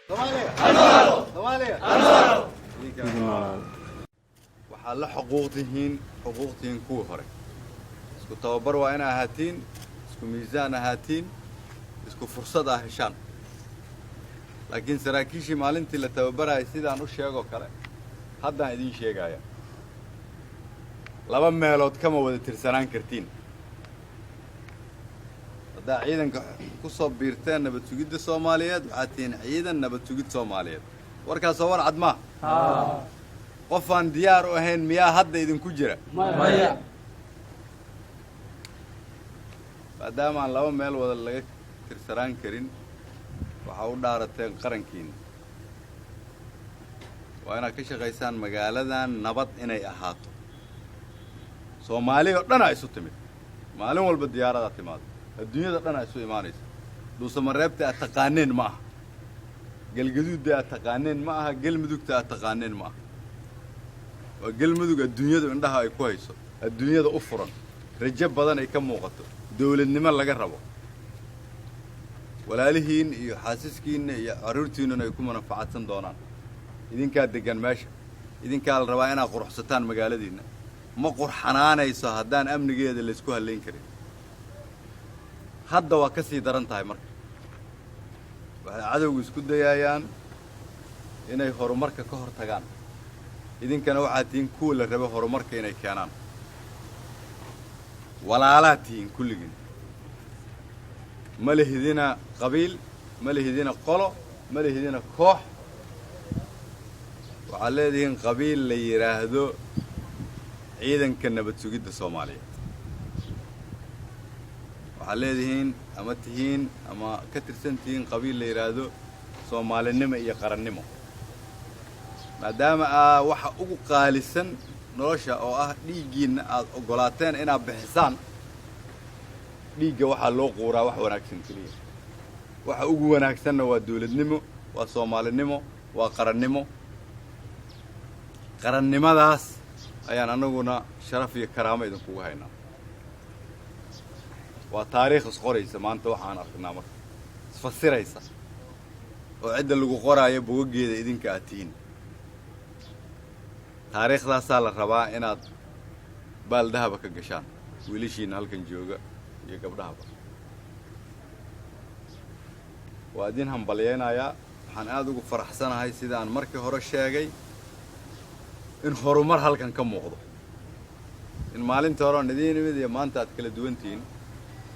Soomaaliya waxaa la xuquuqtihiin kuwii hore isku tababar waa inay ahaatiin isku miisaan ahaatiin isku fursad ah heshaan laakiin saraakiishii maalintii la tababarayay sidaan u sheego kale haddaan idin sheegaya laba meelood kama wada tirsanaan kartiin haddaa ciidanka ku soo biirteen nabad sugidda Soomaaliyeed waxaad tihiin ciidan nabad sugid Soomaaliyeed warkaas war cad ma qof aan diyaar u ahayn miyaa hadda idinku jira maya maadaama aan laba meel wada laga tirsanaan karin waxaa u dhaarateen qarankiina waa inaad ka shaqaysaan magaaladan nabad inay ahaato Soomaaliya oo dhan ay isu timid maalin walba diyaarada timaado adduunyada dhan ay isu imaanayso dhuusamareebta aad taqaaneen ma aha galgaduudda aad taqaaneen ma aha galmudugta aad taqaaneen ma aha waa galmudug adduunyadu indhaha ay ku hayso adduunyada u furan rajo badan ay ka muuqato dawladnimo laga rabo walaalihiin iyo xaasiskiina iyo carruurtiinuna ay ku manfaacadsan doonaan idinkaa degan meesha idinkaa la rabaa inaad quruxsataan magaaladiinna ma qurxanaanayso haddaan amnigeeda la isku halayn karin hadda waa ka sii daran tahay marka waxay cadowgu isku dayayaan inay horumarka ka hor tagaan idinkana waxaad tihiin kuwa la rabo horumarka inay keenaan walaalaad tihiin kulligiin ma lihidina qabiil ma lihidina qolo ma lihidina koox waxaad leedihiin qabiil la yidhaahdo ciidanka nabad sugidda Soomaaliyeed waxaad leedihiin ama tihiin ama ka tirsan tihiin qabiil la yidhaahdo Soomaalinimo iyo qarannimo maadaama waxa ugu qaalisan nolosha oo ah dhiiggiina aad ogolaateen inaad bixisaan dhiigga waxaa loo quuraa wax wanaagsan keliya waxa ugu wanaagsanna waa dawladnimo waa Soomaalinimo waa qarannimadaas ayaan anaguna sharaf iyo karaamo idinkugu haynaa waa taariikh isqoraysa maanta waxaan arkaynaa marka isfasiraysa oo cidda lagu qoraayo bogogeeda idinka aad tihiin taariikhdaasaa la rabaa inaad baaldahaba ka gashaan wiilashiina halkan jooga iyo gabdhahaba waa idin hambalyaynayaa waxaan aad ugu faraxsanahay sidaan markii hore sheegay in horumar halkan ka muuqdo in maalintii hore aan idiin imid iyo maanta aad kala duwan tihiin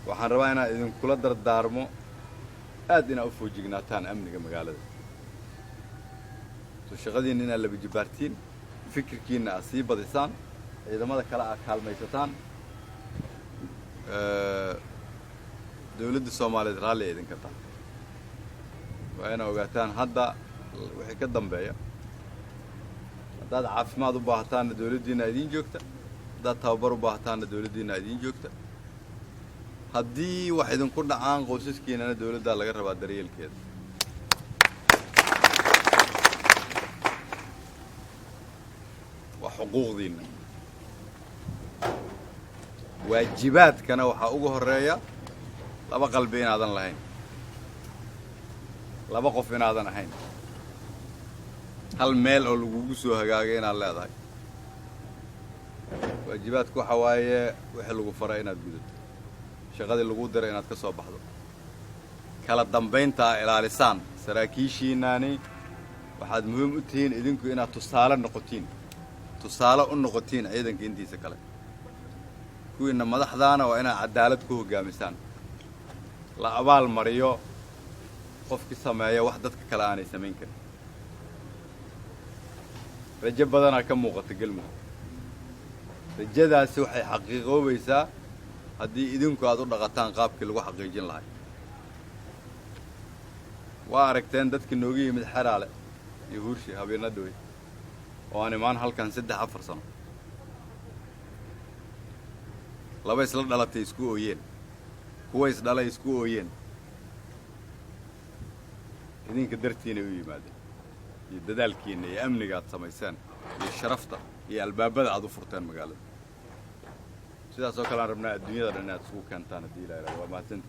waxaan rabaa inaan idinkula dardaarmo aad inaad u foojignaataan amniga magaalada soo shaqadiinna inaad laba jibaartiin fikirkiinna aad sii badisaan ciidamada kale aad kaalmaysataan dawladda Soomaaliyeed raalli ay idinka tahay waa inaad ogaataan hadda wixii ka dambeeya haddaad caafimaad u baahataanna dawladdiinna idiin joogta haddaad tababar u baahataanna dawladdiinna idiin joogta haddii wax idinku dhacaan qoysaskiinana dawladdaa laga rabaa daryeelkeeda waa xuquuqdiinna waajibaadkana waxaa ugu horreeya laba qalbi inaadan lahayn laba qof inaadan ahayn hal meel oo lagugu soo hagaagay inaad leedahay waajibaadku waxa waaye wixii lagu faray inaad gudato shaqadii lagu diray inaad ka soo baxdo kala dambaynta ilaalisaan saraakiishiinaani waxaad muhiim u tihiin idinku inaad tusaale u noqotiin ciidanka intiisa kale kuwiina madaxdaana waa inaad cadaalad ku hoggaamisaan la abaal mariyo qofkii sameeya wax dadka kale aanay samayn karin rajo badanaa ka muuqata galmudug rajadaasi waxay xaqiiqoobaysaa haddii idinku aad u dhaqataan qaabkii lagu xaqiijin lahay waa aragteen dadkii nooga yimid xeraale iyo huurshi habeena dhowey oo aan imaan halkan 3-4 sano laba isla dhalatay isku ooyeen kuwa isdhalay isku ooyeen idinka dartiina u yimaadeen iyo dadaalkiina iyo amniga aad samaysaan iyo sharafta iyo albaabada aad u furteen magaalada sidaas oo kale aan rabnaa adduunyada dhan inaad isugu keentaan haddii ilaahay waa mahadsantahay